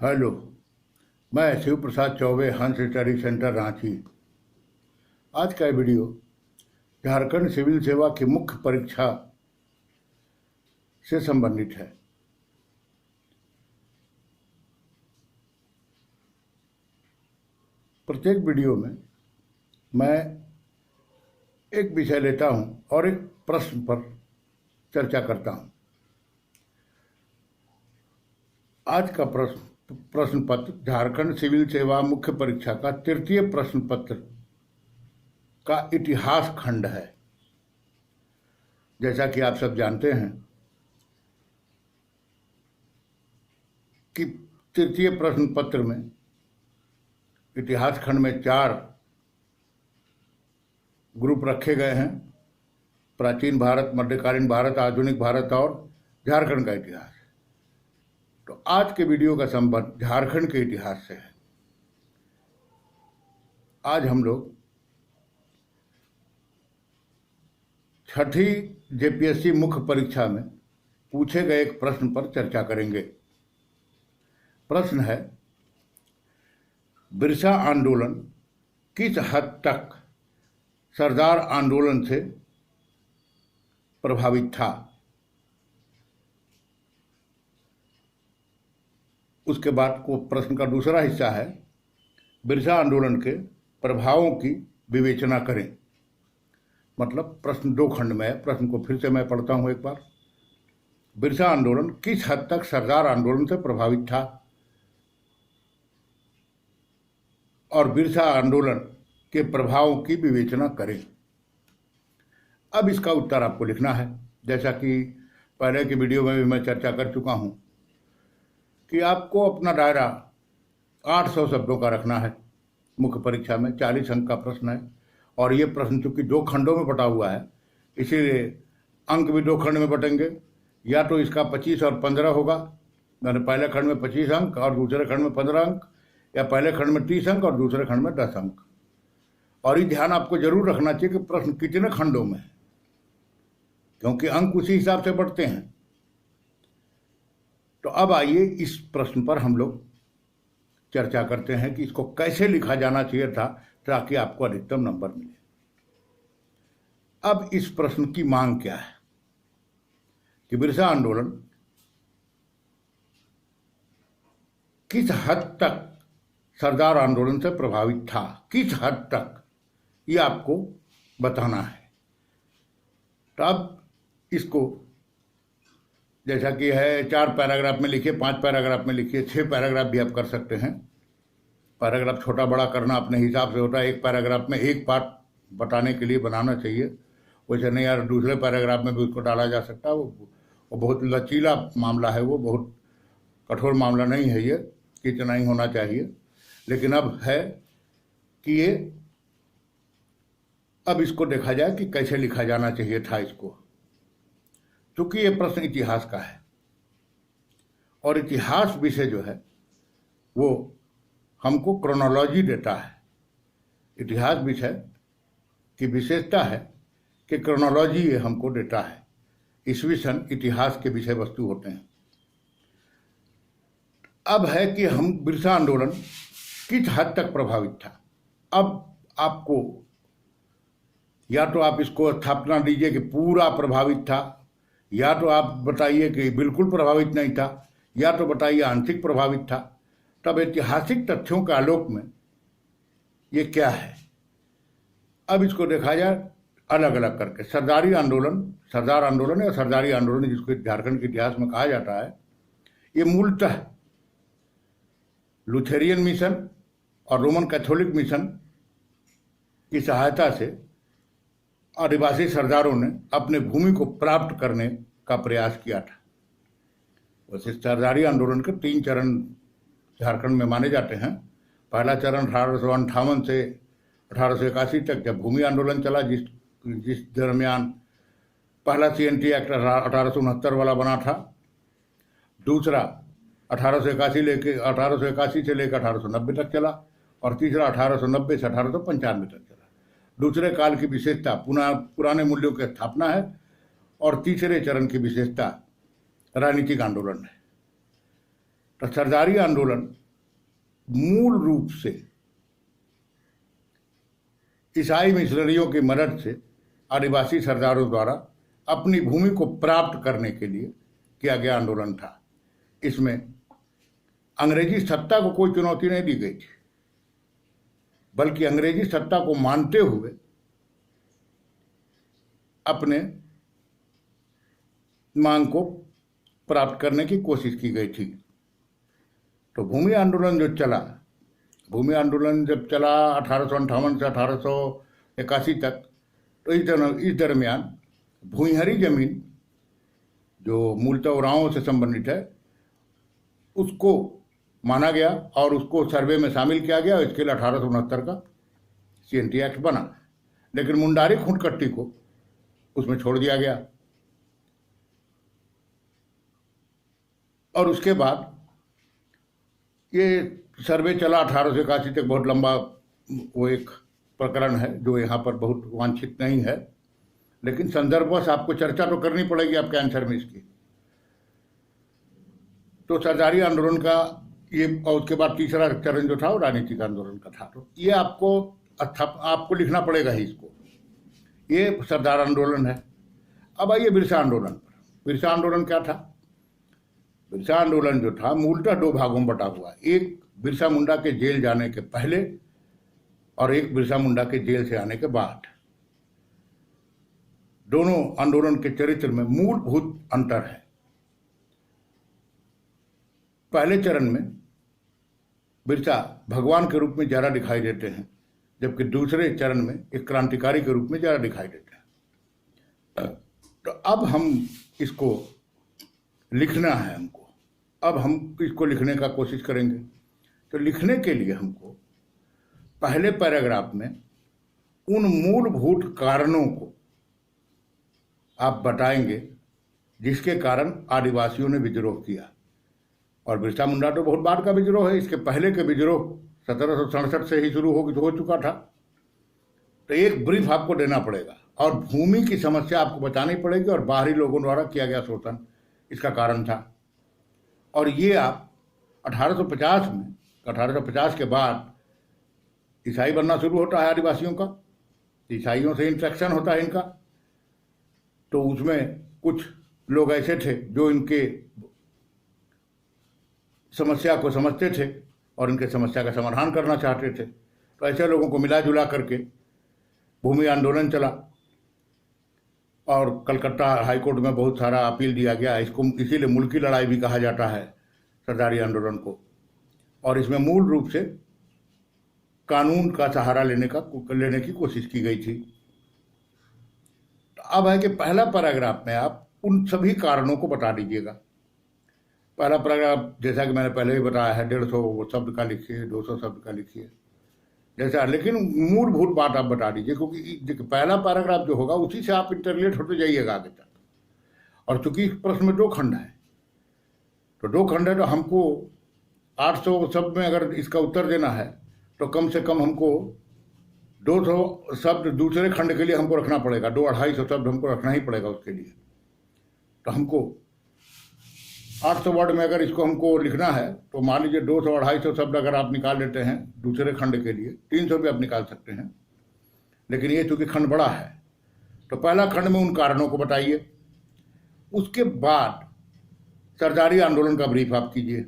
Hello. मैं शिव प्रसाद चौबे, हंस study centre, Ranchi. आज का ये वीडियो झारखंड सिविल सेवा की मुख्य परीक्षा से संबंधित है। प्रत्येक वीडियो में मैं एक विषय लेता हूं और एक प्रश्न पर चर्चा करता हूं। आज का प्रश्न पत्र झारखंड सिविल सेवा मुख्य परीक्षा का तृतीय प्रश्न पत्र का इतिहास खंड है। जैसा कि आप सब जानते हैं कि तृतीय प्रश्न पत्र में इतिहास खंड में 4 ग्रुप रखे गए हैं: प्राचीन भारत, मध्यकालीन भारत, आधुनिक भारत और झारखंड का इतिहास। तो आज के वीडियो का संबंध झारखंड के इतिहास से है। आज हम लोग 6ठी जेपीएससी मुख्य परीक्षा में पूछे गए एक प्रश्न पर चर्चा करेंगे। प्रश्न है, बिरसा आंदोलन किस हद तक सरदार आंदोलन से प्रभावित था? उसके बाद को प्रश्न का दूसरा हिस्सा है, बिरसा आंदोलन के प्रभावों की विवेचना करें। मतलब प्रश्न 2 खंड में है। प्रश्न को फिर से मैं पढ़ता हूं एक बार। बिरसा आंदोलन किस हद तक सरदार आंदोलन से प्रभावित था और बिरसा आंदोलन के प्रभावों की विवेचना करें। अब इसका उत्तर आपको लिखना है। जैसा कि पहले की वीडियो में भी मैं चर्चा कर चुका हूं कि आपको अपना दायरा 800 शब्दों का रखना है। मुख्य परीक्षा में 40 अंक का प्रश्न है और ये प्रश्न चूंकि 2 खंडों में बटा हुआ है, इसीलिए अंक भी 2 खंड में बटेंगे। या तो इसका 25 और 15 होगा, मैंने पहले खंड में 25 अंक और दूसरे खंड में 15 अंक, या पहले खंड में 30 अंक और दूसरे खंड में 10 अंक। और ये ध्यान आपको जरूर रखना चाहिए कि प्रश्न कितने खंडों में है, क्योंकि अंक उसी हिसाब से बढ़ते हैं। तो अब आइए इस प्रश्न पर हम लोग चर्चा करते हैं कि इसको कैसे लिखा जाना चाहिए था ताकि आपको अधिकतम नंबर मिले। अब इस प्रश्न की मांग क्या है कि बिरसा आंदोलन किस हद तक सरदार आंदोलन से प्रभावित था, किस हद तक, ये आपको बताना है। तो अब इसको जैसा कि है 4 पैराग्राफ में लिखिए, 5 पैराग्राफ में लिखिए, 6 पैराग्राफ भी आप कर सकते हैं। पैराग्राफ छोटा बड़ा करना अपने हिसाब से होता है। एक पैराग्राफ में एक पार्ट बताने के लिए बनाना चाहिए। वैसे नहीं यार, दूसरे पैराग्राफ में भी उसको डाला जा सकता है। वो बहुत लचीला मामला है, वो बहुत कठोर मामला नहीं है ये कि इतना ही होना चाहिए। लेकिन अब है कि ये अब इसको देखा जाए कि कैसे लिखा जाना चाहिए था इसको। क्योंकि ये प्रश्न इतिहास का है और इतिहास विषय जो है वो हमको क्रोनोलॉजी देता है। इतिहास विषय की विशेषता है कि क्रोनोलॉजी ये हमको देता है। ईस्वी सन इतिहास के विषय वस्तु होते हैं। अब है कि हम बिरसा आंदोलन किस हद तक प्रभावित था। अब आपको या तो आप इसको स्थापना दीजिए कि पूरा प्रभावित था, या तो आप बताइए कि बिल्कुल प्रभावित नहीं था, या तो बताइए आंशिक प्रभावित था। तब ऐतिहासिक तथ्यों के आलोक में ये क्या है, अब इसको देखा जाए अलग अलग करके। सरदार आंदोलन या सरदारी आंदोलन जिसको झारखंड के इतिहास में कहा जाता है, ये मूलतः लुथेरियन मिशन और रोमन कैथोलिक मिशन की सहायता से आदिवासी सरदारों ने अपने भूमि को प्राप्त करने का प्रयास किया था। वैसे सरदारी आंदोलन के 3 चरण झारखंड में माने जाते हैं। पहला चरण 1858 से 1881 तक, जब भूमि आंदोलन चला, जिस दरमियान पहला CNT एक्ट 1869 वाला बना था। दूसरा 1881 से लेकर 1890 तक चला और तीसरा 1890 से 1895 तक चला। दूसरे काल की विशेषता पुराने मूल्यों की स्थापना है और तीसरे चरण की विशेषता राजनीतिक आंदोलन है। तो सरदारी आंदोलन मूल रूप से ईसाई मिशनरियों की मदद से आदिवासी सरदारों द्वारा अपनी भूमि को प्राप्त करने के लिए किया गया आंदोलन था। इसमें अंग्रेजी सत्ता को कोई चुनौती नहीं दी गई थी, बल्कि अंग्रेजी सत्ता को मानते हुए अपने मांग को प्राप्त करने की कोशिश की गई थी। तो भूमि आंदोलन जो चला, भूमि आंदोलन जब चला 1858 से 1881 तक, तो इस दरमियान भूइंहरी जमीन जो मूलतः उरांव से संबंधित है उसको माना गया और उसको सर्वे में शामिल किया गया। इसके लिए 1869 का CNT एक्ट बना, लेकिन मुंडारी खूंटकट्टी को उसमें छोड़ दिया गया। और उसके बाद ये सर्वे चला 1881 तक, बहुत लंबा वो एक प्रकरण है जो यहाँ पर बहुत वांछित नहीं है, लेकिन संदर्भवश आपको चर्चा तो करनी पड़ेगी आपके आंसर में इसकी। तो सरदारी आंदोलन का ये, और उसके बाद तीसरा चरण जो था वो राजनीतिक आंदोलन का था। तो ये आपको लिखना पड़ेगा ही इसको। ये सरदार आंदोलन है। अब आइए बिरसा आंदोलन पर। बिरसा आंदोलन क्या था? बिरसा आंदोलन जो था मूलतः दो भागों में बटा हुआ, एक बिरसा मुंडा के जेल जाने के पहले और एक बिरसा मुंडा के जेल से आने के बाद। दोनों आंदोलन के चरित्र में मूलभूत अंतर है। पहले चरण में बिरसा भगवान के रूप में ज्यादा दिखाई देते हैं, जबकि दूसरे चरण में एक क्रांतिकारी के रूप में ज्यादा दिखाई देते हैं। तो अब हम इसको लिखना है हमको, अब हम इसको लिखने का कोशिश करेंगे। तो लिखने के लिए हमको पहले पैराग्राफ में उन मूलभूत कारणों को आप बताएंगे जिसके कारण आदिवासियों ने विद्रोह किया। और बिरसा मुंडा तो बहुत बाद का विद्रोह है, इसके पहले के विद्रोह 1767 से ही शुरू हो चुका था। तो एक ब्रीफ आपको देना पड़ेगा और भूमि की समस्या आपको बतानी पड़ेगी और बाहरी लोगों द्वारा किया गया शोषण इसका कारण था। और ये आप 1850 के बाद ईसाई बनना शुरू होता है आदिवासियों का, ईसाइयों से इंट्रैक्शन होता है इनका। तो उसमें कुछ लोग ऐसे थे जो इनके समस्या को समझते थे और इनके समस्या का समाधान करना चाहते थे। तो ऐसे लोगों को मिला जुला करके भूमि आंदोलन चला और कलकत्ता हाईकोर्ट में बहुत सारा अपील दिया गया। इसको इसीलिए मुल्की लड़ाई भी कहा जाता है सरदारी आंदोलन को। और इसमें मूल रूप से कानून का सहारा लेने की कोशिश की गई थी। तो अब है कि पहला पैराग्राफ में आप उन सभी कारणों को बता दीजिएगा। पहला पैराग्राफ जैसा कि मैंने पहले भी बताया है 150 शब्द का लिखिए, 200 शब्द का लिखिए जैसा, लेकिन मूलभूत बात आप बता दीजिए, क्योंकि पहला पैराग्राफ जो होगा उसी से आप इंटरलेट होते जाइएगा आगे तक। और चूंकि इस प्रश्न में 2 खंड है, तो 2 खंड है, तो हमको 800 शब्द में अगर इसका उत्तर देना है तो कम से कम हमको 200 शब्द दूसरे खंड के लिए हमको रखना पड़ेगा, 200-250 शब्द हमको रखना ही पड़ेगा उसके लिए। तो हमको 800 वर्ड में अगर इसको हमको लिखना है तो मान लीजिए 200-250 शब्द अगर आप निकाल लेते हैं दूसरे खंड के लिए, 300 भी आप निकाल सकते हैं, लेकिन ये चूंकि खंड बड़ा है तो पहला खंड में उन कारणों को बताइए। उसके बाद सरदारी आंदोलन का ब्रीफ आप कीजिए।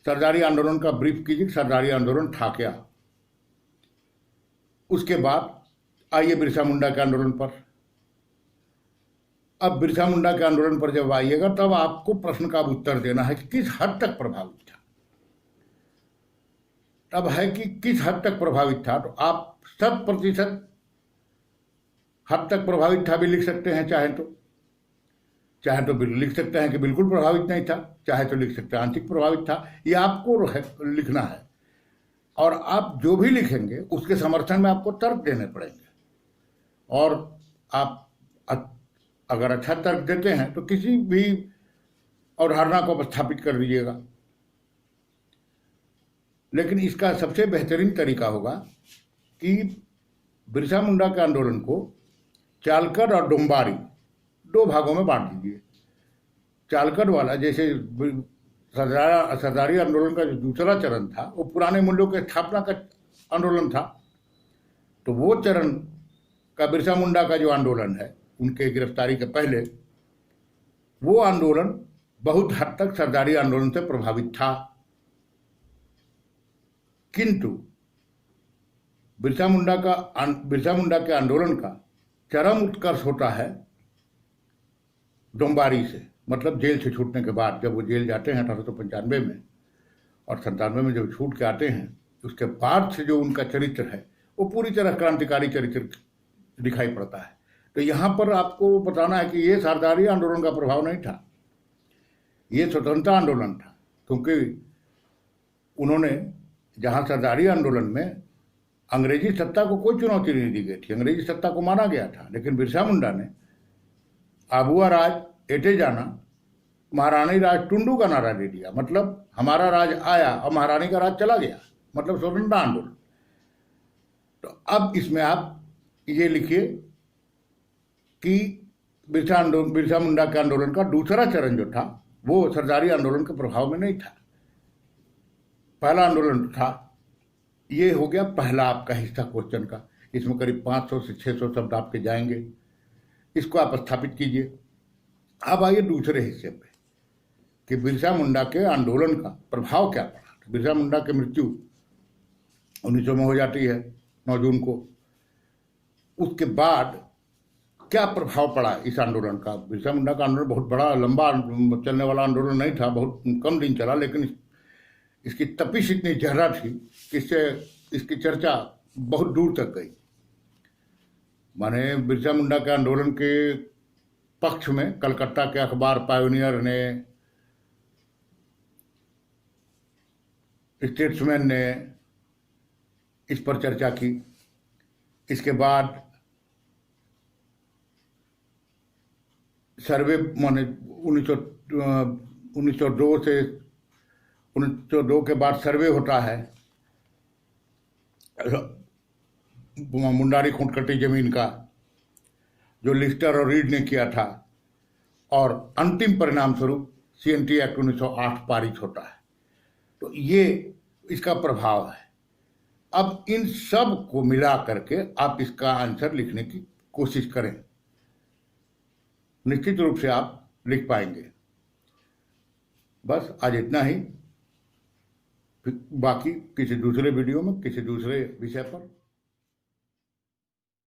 सरदारी आंदोलन का ब्रीफ कीजिए, सरदारी आंदोलन था क्या। उसके बाद आइए बिरसा मुंडा के आंदोलन पर। अब बिरसा मुंडा के आंदोलन पर जब आइएगा तब आपको प्रश्न का उत्तर देना है कि किस हद तक प्रभावित था। तब है कि किस हद तक प्रभावित था, तो आप 100% हद तक प्रभावित था भी लिख सकते हैं, चाहे तो लिख सकते हैं कि बिल्कुल प्रभावित नहीं था, चाहे तो लिख सकते हैं आंशिक प्रभावित था। ये आपको लिखना है और आप जो भी लिखेंगे उसके समर्थन में आपको तर्क देने पड़ेंगे। और आप अगर अच्छा तर्क देते हैं तो किसी भी अवधारणा को स्थापित कर दीजिएगा। लेकिन इसका सबसे बेहतरीन तरीका होगा कि बिरसा मुंडा के आंदोलन को चालकड़ और डोम्बारी 2 भागों में बांट दीजिए। चालकड़ वाला, जैसे सरदारी आंदोलन का जो दूसरा चरण था वो पुराने मूल्यों की स्थापना का आंदोलन था। तो वो चरण का बिरसा मुंडा का जो आंदोलन है उनके गिरफ्तारी के पहले, वो आंदोलन बहुत हद तक सरदारी आंदोलन से प्रभावित था। किंतु बिरसा मुंडा के आंदोलन का चरम उत्कर्ष होता है डोम्बारी से, मतलब जेल से छूटने के बाद। जब वो जेल जाते हैं 1895 में और 97 में जब छूट के आते हैं, उसके बाद से जो उनका चरित्र है वो पूरी तरह क्रांतिकारी चरित्र दिखाई पड़ता है। तो यहाँ पर आपको बताना है कि ये सरदारी आंदोलन का प्रभाव नहीं था, ये स्वतंत्रता आंदोलन था। क्योंकि उन्होंने, जहाँ सरदारी आंदोलन में अंग्रेजी सत्ता को कोई चुनौती नहीं दी गई थी, अंग्रेजी सत्ता को माना गया था, लेकिन बिरसा मुंडा ने आबुआ राज एटे जाना, महारानी राज टुंडू का नारा दे दिया। मतलब हमारा राज आया और महारानी का राज चला गया, मतलब स्वतंत्रता आंदोलन। तो अब इसमें आप ये लिखिए कि बिरसा मुंडा के आंदोलन का दूसरा चरण जो था वो सरदारी आंदोलन के प्रभाव में नहीं था। पहला आंदोलन था, ये हो गया पहला आपका हिस्सा क्वेश्चन का। इसमें करीब 500 से 600 शब्द आपके जाएंगे, इसको आप स्थापित कीजिए। अब आइए दूसरे हिस्से पे कि बिरसा मुंडा के आंदोलन का प्रभाव क्या पड़ा। बिरसा मुंडा की मृत्यु 1900 में हो जाती है, 9 जून को। उसके बाद क्या प्रभाव पड़ा इस आंदोलन का। बिरसा मुंडा का आंदोलन बहुत बड़ा लंबा चलने वाला आंदोलन नहीं था, बहुत कम दिन चला, लेकिन इसकी तपिश इतनी ज़्यादा थी कि इससे इसकी चर्चा बहुत दूर तक गई। माने बिरसा मुंडा के आंदोलन के पक्ष में कलकत्ता के अखबार पायोनियर ने, स्टेट्समैन ने इस पर चर्चा की। इसके बाद सर्वे, माने 1902 के बाद सर्वे होता है मुंडारी खूंटकटी जमीन का, जो लिस्टर और रीड ने किया था, और अंतिम परिणाम स्वरूप CNT एक्ट 1908 पारित होता है। तो ये इसका प्रभाव है। अब इन सब को मिला करके आप इसका आंसर लिखने की कोशिश करें, निश्चित रूप से आप लिख पाएंगे। बस आज इतना ही, बाकी किसी दूसरे वीडियो में किसी दूसरे विषय पर